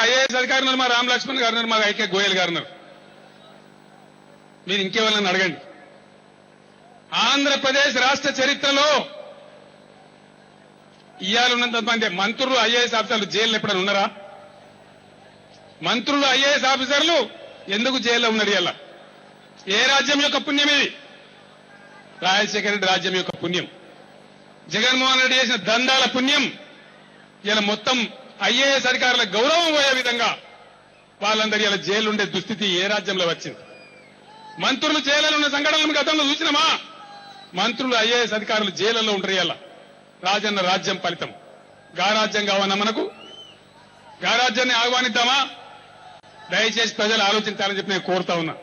IAS అధికారులు ఉన్నారు, మా రామ్ లక్ష్మణ్ గారు ఉన్నారు, మా ఐకే గోయల్ గారు ఉన్నారు. మీరు ఇంకెవరన్నా అడగండి. ఆంధ్రప్రదేశ్ రాష్ట్ర చరిత్రలో ఇయ్యాలున్నంత మంది మంత్రులు ఐఏఎస్ ఆఫీసర్లు జైల్లో ఎప్పుడైనా ఉన్నారా? మంత్రులు ఐఏఎస్ ఆఫీసర్లు ఎందుకు జైల్లో ఉన్నారు? ఇలా ఏ రాజ్యం యొక్క పుణ్యం ఇది? రాజశేఖర రెడ్డి రాజ్యం యొక్క పుణ్యం, జగన్మోహన్ రెడ్డి చేసిన దందాల పుణ్యం. ఇలా మొత్తం ఐఏఎస్ అధికారుల గౌరవం పోయే విధంగా వాళ్ళందరూ ఇలా జైలు ఉండే దుస్థితి ఏ రాజ్యంలో వచ్చింది? మంత్రులు జైలులో ఉన్న సంఘటనలు గతంలో చూసినామా? మంత్రులు ఐఏఎస్ అధికారులు జైలులో ఉంటారు. ఇలా రాజన్న రాజ్యం ఫలితం. గా రాజ్యం కావన్నా మనకు? గా రాజ్యాన్ని ఆహ్వానిద్దామా? దయచేసి ప్రజలు ఆలోచించాలని చెప్పి నేను కోరుతా ఉన్నా.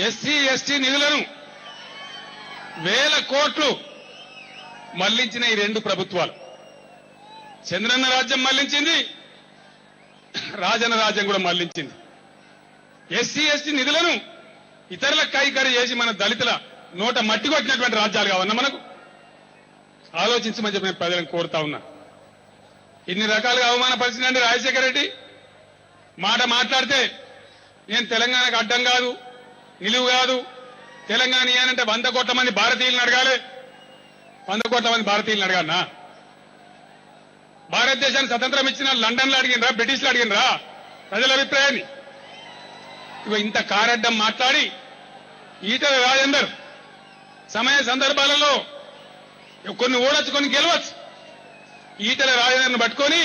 ఎస్సీ ఎస్టీ నిధులను వేల కోట్లు మళ్లించిన ఈ రెండు ప్రభుత్వాలు. చంద్రన్న రాజ్యం మళ్లించింది, రాజన్న రాజ్యం కూడా మళ్లించింది. ఎస్సీ ఎస్టీ నిధులను ఇతరుల కైకరి చేసి మన దళితుల నోట మట్టి కొట్టినటువంటి రాజ్యాలు కావన్నా మనకు? ఆలోచించమని చెప్పి నేను ప్రజలను కోరుతా ఉన్నా. ఇన్ని రకాలుగా అవమానపరిచిందండి రాజశేఖర రెడ్డి. మాట మాట్లాడితే నేను తెలంగాణకు అడ్డం కాదు, నిలువు కాదు, తెలంగాణ ఏనంటే 100 కోట్ల మంది భారతీయులను అడగాలి. 100 కోట్ల మంది భారతీయులను అడగాలనా? భారతదేశానికి స్వతంత్రం ఇచ్చిన లండన్ లో అడిగినరా, బ్రిటిష్ లో అడిగినరా ప్రజల అభిప్రాయాన్ని? ఇవ ఇంత కారడ్డం మాట్లాడి ఈటల రాజేందర్ సమయ సందర్భాలలో కొన్ని ఓడొచ్చు, కొన్ని గెలవచ్చు. ఈటల రాజేందర్ను పట్టుకొని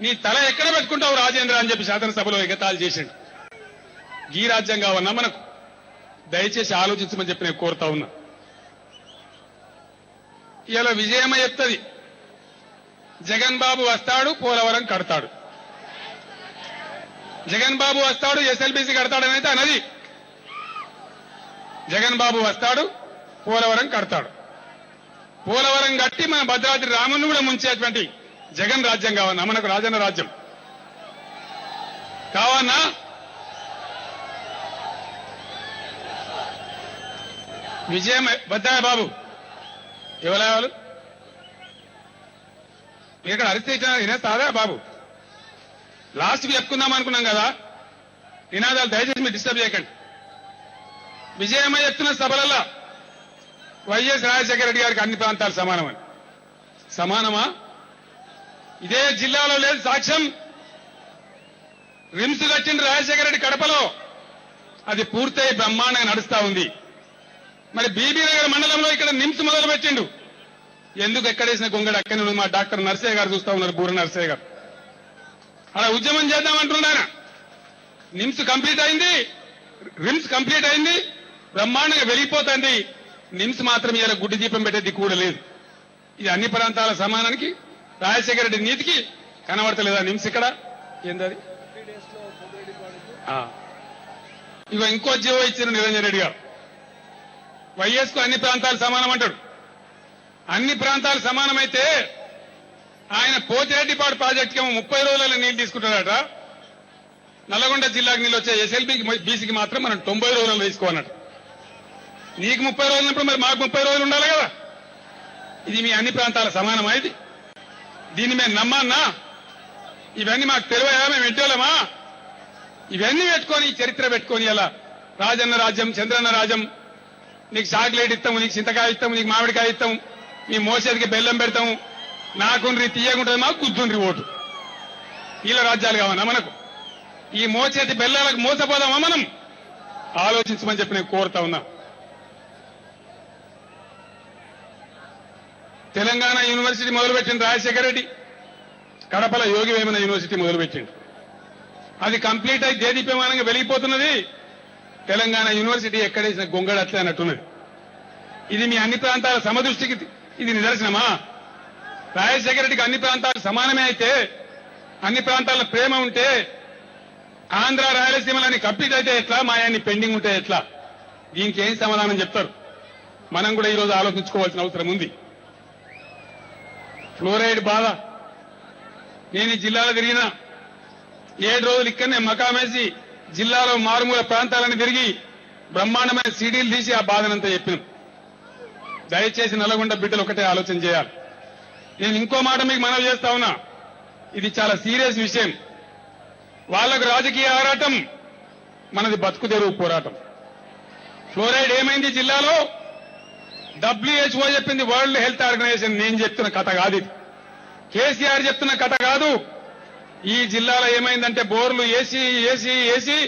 నీ తల ఎక్కడ పెట్టుకుంటావు రాజేంద్ర అని చెప్పి శాసనసభలో ఎగతాళి చేసిండు. ఈ రాజ్యం కావన్నా మనకు? దయచేసి ఆలోచించమని చెప్పి నేను కోరుతా ఉన్నా. ఇలా విజయమ్మ చెప్తుంది, జగన్ బాబు వస్తాడు పోలవరం కడతాడు, జగన్ బాబు వస్తాడు ఎస్ఎల్బీసీ కడతాడని అయితే అన్నది. జగన్ బాబు వస్తాడు పోలవరం కడతాడు, పోలవరం కట్టి మన భద్రాద్రి రాముని కూడా ముంచేటువంటి జగన్ రాజ్యం కావన్నా మనకు? రాజన్న రాజ్యం కావన్నా? విజయం వద్దాయా బాబు? ఎవరు వాళ్ళు ఇక్కడ అరిస్తే వినేస్తాదా బాబు? లాస్ట్కి చెప్పుకుందాం అనుకున్నాం కదా నినాదాలు. దయచేసి మీరు డిస్టర్బ్ చేయకండి. విజయమ్మ చెప్తున్న సభలలో వైఎస్ రాజశేఖర రెడ్డి గారికి అన్ని ప్రాంతాలు సమానమని. సమానమా? ఇదే జిల్లాలో లేదు సాక్ష్యం. రిమ్స్ కట్టిన రాజశేఖర రెడ్డి కడపలో, అది పూర్తయి బ్రహ్మాండంగా నడుస్తా ఉంది. మరి బీబీ నగర్ మండలంలో ఇక్కడ నిమ్స్ మొదలు పెట్టిండు. ఎందుకు ఎక్కడేసిన గొంగడు అక్కడి మా డాక్టర్ నర్సయ్య గారు చూస్తా ఉన్నారు, బూర నర్సయ్య గారు. అలా ఉద్యమం చేద్దామంటున్నారా? నిమ్స్ కంప్లీట్ అయింది, రిమ్స్ కంప్లీట్ అయింది, బ్రహ్మాండంగా వెలిగిపోతుంది. నిమ్స్ మాత్రం ఇలా గుడ్డి దీపం పెట్టేది కూడా లేదు. ఇది అన్ని ప్రాంతాల సమానానికి రాజశేఖర రెడ్డి నీతికి కనబడతలేదా నిమ్స్ ఇక్కడ? ఏందది? ఇక ఇంకో జీవో ఇచ్చిన నిరంజన్ రెడ్డి గారు. వైఎస్ కు అన్ని ప్రాంతాలు సమానం అంటాడు. అన్ని ప్రాంతాలు సమానమైతే ఆయన పోతిరెడ్డిపాడు ప్రాజెక్టుకి 30 రోజులలో నీళ్లు తీసుకుంటాడట. నల్లగొండ జిల్లాకు నీళ్ళు వచ్చే ఎస్ఎల్బీకి బీసీకి మాత్రం మనం 90 రోజులలో తీసుకోవాలన్నట్టు. నీకు 30 రోజులు ఉన్నప్పుడు మరి మాకు 30 రోజులు ఉండాలి కదా? ఇది మీ అన్ని ప్రాంతాల సమానమా? ఇది దీన్ని మేము నమ్మన్నా? ఇవన్నీ మాకు తెలివయా? మేము ఎట్టోలేమా? ఇవన్నీ పెట్టుకొని చరిత్ర పెట్టుకొని ఇలా రాజన్న రాజ్యం, చంద్రన్న రాజ్యం, నీకు చాక్లెట్ ఇస్తాము, నీకు చింతకాయ ఇస్తాము, నీకు మామిడికాయ ఇస్తాము, నీ మోసేదికి బెల్లం పెడతాము, నాకుండ్రి తీయకుంటుంది, మాకు గుద్దుండ్రి ఓటు. ఇలా రాజ్యాలు కావన్నా మనకు? ఈ మోచేతి బెల్లాలకు మోసపోదామా మనం? ఆలోచించమని చెప్పి నేను కోరుతా ఉన్నా. తెలంగాణ యూనివర్సిటీ మొదలుపెట్టింది రాజశేఖర రెడ్డి, కడపల యోగి వేమన యూనివర్సిటీ మొదలుపెట్టిండు. అది కంప్లీట్ అయి దేదీప్యమానంగా వెలిగిపోతున్నది. తెలంగాణ యూనివర్సిటీ ఎక్కడేసిన గొంగడు అట్లే అన్నట్టున్నది. ఇది మీ అన్ని ప్రాంతాల సమదృష్టికి ఇది నిదర్శనమా? రాజశేఖర రెడ్డికి అన్ని ప్రాంతాలు సమానమే అయితే, అన్ని ప్రాంతాల ప్రేమ ఉంటే, ఆంధ్ర రాయలసీమలని కంప్లీట్ అయితే ఎట్లా, మాయాన్ని పెండింగ్ ఉంటే ఎట్లా? దీనికి ఏం సమాధానం చెప్తారు? మనం కూడా ఈరోజు ఆలోచించుకోవాల్సిన అవసరం ఉంది. ఫ్లోరైడ్ బాధ. నేను ఈ జిల్లాలో తిరిగిన 7 రోజులు ఇక్కడనే మకామేసి జిల్లాలో మారుమూల ప్రాంతాలను తిరిగి బ్రహ్మాండమైన సీడీలు తీసి ఆ బాధనంతా చెప్పినాం. దయచేసి నల్లగొండ బిడ్డలు ఒకటే ఆలోచన చేయాలి. నేను ఇంకో మాట మీకు మనవి చేస్తా ఉన్నా, ఇది చాలా సీరియస్ విషయం. వాళ్లకు రాజకీయ ఆరాటం, మనది బతుకు తెరువు పోరాటం. ఫ్లోరైడ్ ఏమైంది జిల్లాలో? WHO చెప్పింది, వరల్డ్ హెల్త్ ఆర్గనైజేషన్. నేను చెప్తున్న కథ కాదు ఇది, కేసీఆర్ చెప్తున్న కథ కాదు. ఈ జిల్లాలో ఏమైందంటే బోర్లు ఏసీ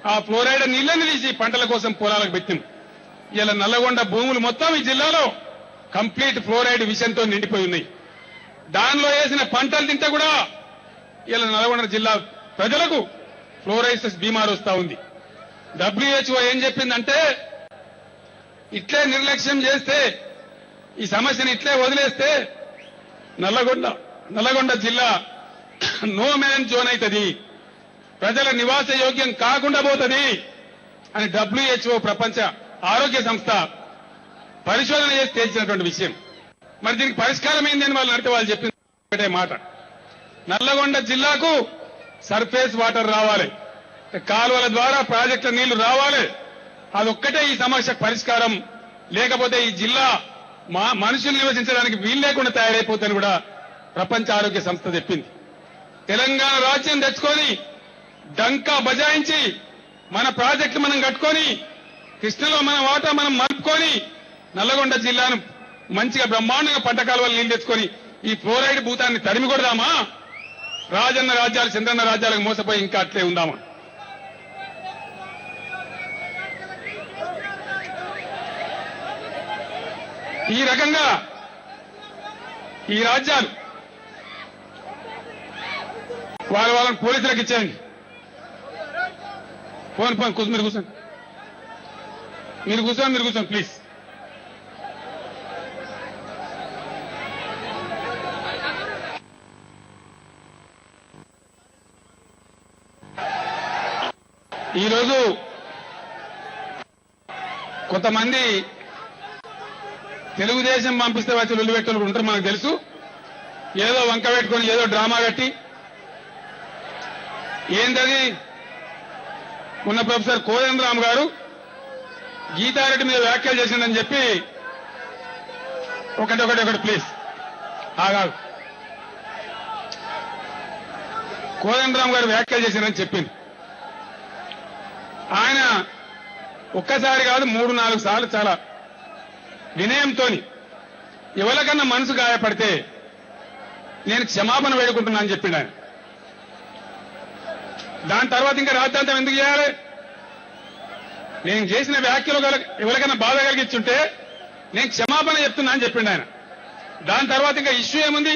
ఆ ఫ్లోరైడ్ నీళ్లను తీసి పంటల కోసం పొలాలకు పెట్టింది. ఇలా నల్లగొండ భూములు మొత్తం ఈ జిల్లాలో కంప్లీట్ ఫ్లోరైడ్ విషయంతో నిండిపోయి ఉన్నాయి. దానిలో వేసిన పంటలు తింటే కూడా ఇలా నల్లగొండ జిల్లా ప్రజలకు ఫ్లోరైసిస్ బీమారు వస్తా ఉంది. WHO ఏం చెప్పిందంటే, ఇట్లే నిర్లక్ష్యం చేస్తే, ఈ సమస్యను ఇట్లే వదిలేస్తే నల్లగొండ జిల్లా నో మ్యాన్ జోన్ అవుతుంది, ప్రజల నివాస యోగ్యం కాకుండా పోతుంది అని WHO ప్రపంచ ఆరోగ్య సంస్థ పరిశోధన చేసి తేల్చినటువంటి విషయం. మరి దీనికి పరిష్కారం ఏందని వాళ్ళు అడిగితే వాళ్ళు చెప్పింది ఒకటే మాట, నల్లగొండ జిల్లాకు సర్ఫేస్ వాటర్ రావాలి, కాలువల ద్వారా ప్రాజెక్టుల నీళ్లు రావాలి. అదొక్కటే ఈ సమస్యకు పరిష్కారం. లేకపోతే ఈ జిల్లా మనుషులు నివసించడానికి వీలు లేకుండా తయారైపోతుందని కూడా ప్రపంచ ఆరోగ్య సంస్థ చెప్పింది. తెలంగాణ రాజ్యం తెచ్చుకొని డంకా బజాయించి మన ప్రాజెక్టులు మనం కట్టుకొని కృష్ణలో మన వాటా మనం మలుపుకొని నల్లగొండ జిల్లాను మంచిగా బ్రహ్మాండంగా పంట కాలువలు నీళ్లు తెచ్చుకొని ఈ ఫ్లోరైడ్ భూతాన్ని తరిమి కొడదామా? రాజన్న రాజ్యాలు చంద్రన్న రాజ్యాలకు మోసపోయి ఇంకా అట్లే ఉందామా? ఈ రకంగా ఈ రాజ్యాలు వాళ్ళని పోలీసులకు ఇచ్చేయండి. మీరు కూర్చోండి, మీరు కూర్చోండి ప్లీజ్. ఈరోజు కొంతమంది తెలుగుదేశం పంపిస్తే వచ్చి లొల్లి పెట్టలు ఉంటారు, మనకు తెలుసు. ఏదో వంక పెట్టుకొని ఏదో డ్రామా కట్టి ఏంటది, ఉన్న ప్రొఫెసర్ కోదండరామ్ గారు గీతారెడ్డి మీద వ్యాఖ్యలు చేసిందని చెప్పి ఒకటి ప్లీజ్ ఆగాదు. కోదండరామ్ గారు వ్యాఖ్యలు చేసిందని చెప్పింది. ఆయన ఒక్కసారి కాదు 3-4 సార్లు చాలా వినయంతో ఎవరికన్నా మనసు గాయపడితే నేను క్షమాపణ వేడుకుంటున్నా అని చెప్పిండు ఆయన. దాని తర్వాత ఇంకా రాద్ధాంతం ఎందుకు చేయాలి? నేను చేసిన వ్యాఖ్యలు ఎవరికైనా బాధ కలిగించుంటే నేను క్షమాపణ చెప్తున్నా అని చెప్పిండు ఆయన. దాని తర్వాత ఇంకా ఇష్యూ ఏముంది?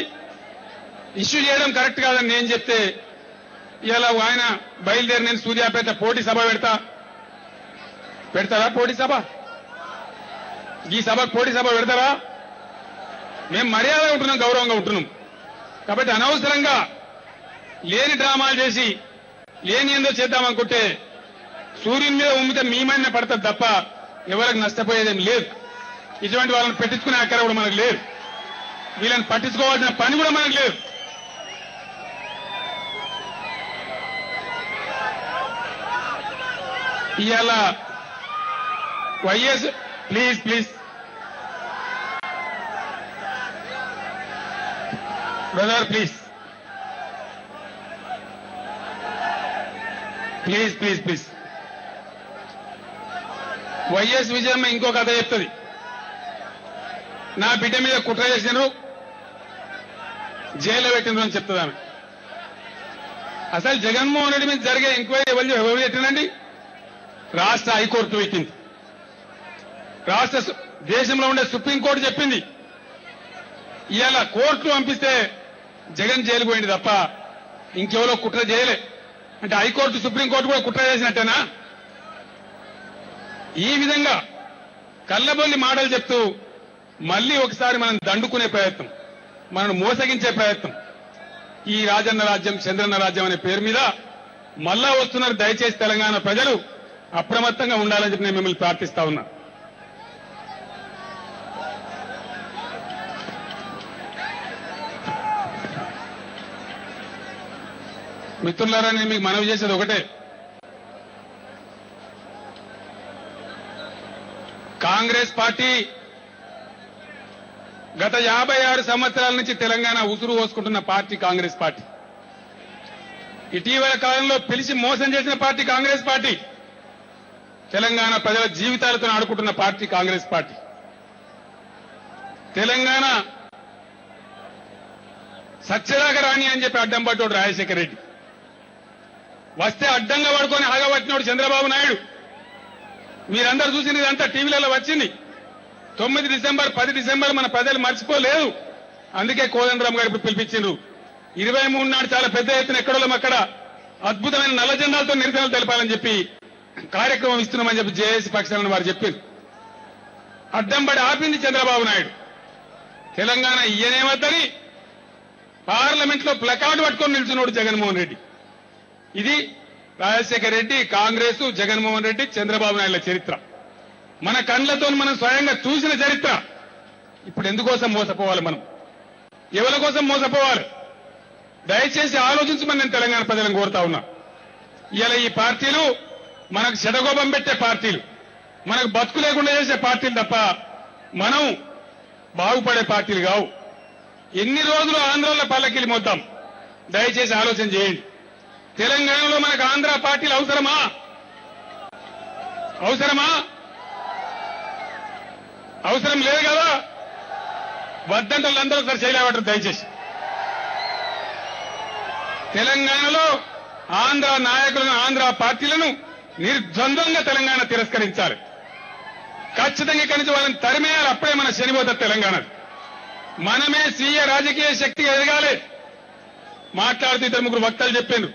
ఇష్యూ చేయడం కరెక్ట్ కాదని నేను చెప్తే ఇలా ఆయన బయలుదేరి నేను సూర్యాపేట పోటీ సభ పెడతారా? పోటీ సభ, ఈ సభకు పోటీ సభ పెడతారా? మేము మర్యాదగా ఉంటున్నాం, గౌరవంగా ఉంటున్నాం. కాబట్టి అనవసరంగా లేని డ్రామాలు చేసి లేని ఏందో చేద్దామనుకుంటే సూర్యుని మీద ఉమ్మితే మీమైనా పడతారు తప్ప ఎవరికి నష్టపోయేదేం లేదు. ఇటువంటి వాళ్ళని పెట్టించుకునే అక్కర కూడా మనకు లేదు, వీళ్ళని పట్టించుకోవాల్సిన పని కూడా మనకు లేదు. ఇవాళ YS please brother please YS Vijayamma ఇంకో కథ చెప్తుంది. నా బిడ్డ మీద కుట్ర చేసినారు, జైల్లో పెట్టినారు అని చెప్తుంది ఆమె. అసలు జగన్మోహన్ రెడ్డి మీద జరిగే ఎంక్వైరీ ఎవరు పెట్టినండి? రాష్ట్ర హైకోర్టు పెట్టింది. దేశంలో ఉండే సుప్రీంకోర్టు చెప్పింది. ఇవాళ కోర్టు పంపిస్తే జగన్ జైలు పోయింది తప్ప ఇంకెవరో కుట్ర చేయలే. అంటే హైకోర్టు సుప్రీంకోర్టు కూడా కుట్ర చేసినట్టేనా? ఈ విధంగా కళ్ళబొల్లి మాటలు చెప్తూ మళ్లీ ఒకసారి మనం దండుకునే ప్రయత్నం, మనను మోసగించే ప్రయత్నం ఈ రాజన్న రాజ్యం చంద్రన్న రాజ్యం అనే పేరు మీద మళ్ళా వస్తున్నారు. దయచేసి తెలంగాణ ప్రజలు అప్రమత్తంగా ఉండాలని చెప్పి నేను మిమ్మల్ని ప్రార్థిస్తా ఉన్నా. మిత్రులారా, నేను మీకు మనవి చేసేది ఒకటే, కాంగ్రెస్ పార్టీ గత 56 సంవత్సరాల నుంచి తెలంగాణ ఉసురు పోసుకుంటున్న పార్టీ కాంగ్రెస్ పార్టీ. ఇటీవల కాలంలో పిలిచి మోసం చేసిన పార్టీ కాంగ్రెస్ పార్టీ. తెలంగాణ ప్రజల జీవితాలతో ఆడుకుంటున్న పార్టీ కాంగ్రెస్ పార్టీ. తెలంగాణ సత్యదాకా రాణి అని చెప్పి అడ్డం పట్టోడు రాజశేఖర రెడ్డి. వస్తే అడ్డంగా పడుకొని ఆగబట్టినోడు చంద్రబాబు నాయుడు. మీరందరూ చూసిన ఇదంతా టీవీలలో వచ్చింది. 9 డిసెంబర్ 10 డిసెంబర్ మన ప్రజలు మర్చిపోలేదు. అందుకే కోదండరామ్ గారు ఇప్పుడు పిలిపించిండ్రు. 23 నాడు చాలా పెద్ద ఎత్తున ఎక్కడోళ్ళం అక్కడ అద్భుతమైన నల్ల జెండాలతో నిరసనలు తెలపాలని చెప్పి కార్యక్రమం ఇస్తున్నామని చెప్పి జేఏసీ పక్షాలను వారు చెప్పారు. అడ్డంబడి ఆపింది చంద్రబాబు నాయుడు. తెలంగాణ ఇయ్యనేవద్దని పార్లమెంట్ లో ప్లకార్డు పట్టుకొని నిల్చున్నాడు జగన్మోహన్ రెడ్డి. ఇది రాజశేఖర రెడ్డి, కాంగ్రెస్, జగన్మోహన్ రెడ్డి, చంద్రబాబు నాయుడుల చరిత్ర. మన కళ్లతో మనం స్వయంగా చూసిన చరిత్ర. ఇప్పుడు ఎందుకోసం మోసపోవాలి? మనం ఎవరి కోసం మోసపోవాలి? దయచేసి ఆలోచించమని నేను తెలంగాణ ప్రజలను కోరుతా ఉన్నా. ఇలా ఈ పార్టీలు మనకు చెడగోపం పెట్టే పార్టీలు, మనకు బతుకు లేకుండా చేసే పార్టీలు తప్ప మనం బాగుపడే పార్టీలు కావు. ఎన్ని రోజులు ఆంధ్రలో పల్లకిలి మోద్దాం? దయచేసి ఆలోచన చేయండి. తెలంగాణలో మనకు ఆంధ్ర పార్టీలు అవసరమా? అవసరమా? అవసరం లేదు కదా. వద్దంటే వాళ్ళందరూ ఒకసారి చేయలేవటరు దయచేసి. తెలంగాణలో ఆంధ్ర నాయకులను, ఆంధ్ర పార్టీలను నిర్ద్వంద్వంగా తెలంగాణ తిరస్కరించాలి. ఖచ్చితంగా ఇక్కడి నుంచి వాళ్ళని తరిమేయాలి. అప్పుడే మన శనిపోతుంది తెలంగాణ. మనమే స్వీయ రాజకీయ శక్తిగా ఎదగాలి. మాట్లాడుతూ 2-3 వక్తలు చెప్పారు.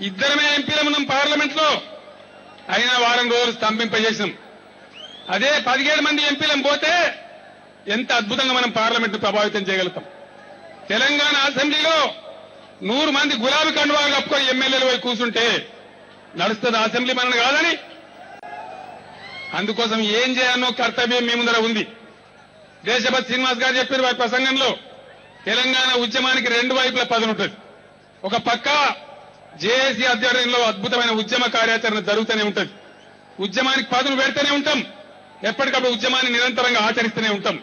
ఇద్దరమే ఎంపీలు ఉన్నాం పార్లమెంట్ లో. అయినా వారం రోజులు స్తంభింపజేసినాం. అదే 17 మంది ఎంపీలం పోతే ఎంత అద్భుతంగా మనం పార్లమెంట్ ప్రభావితం చేయగలుగుతాం. తెలంగాణ అసెంబ్లీలో 100 మంది గులాబీ కండువాలు కప్పుకొని ఎమ్మెల్యేలు పోయి కూర్చుంటే నడుస్తుంది అసెంబ్లీ మనని కాదని. అందుకోసం ఏం చేయాలనో కర్తవ్యం మీ ముందర ఉంది. దేశపతి శ్రీనివాస్ గారు చెప్పారు వారి ప్రసంగంలో, తెలంగాణ ఉద్యమానికి 2 వైపుల పదునుంటుంది. ఒక పక్క జేఏసీ ఆధ్వర్యంలో అద్భుతమైన ఉద్యమ కార్యాచరణ జరుగుతూనే ఉంటుంది. ఉద్యమానికి పదును పెడుతూనే ఉంటాం. ఎప్పటికప్పుడు ఉద్యమాన్ని నిరంతరంగా ఆచరిస్తూనే ఉంటాం.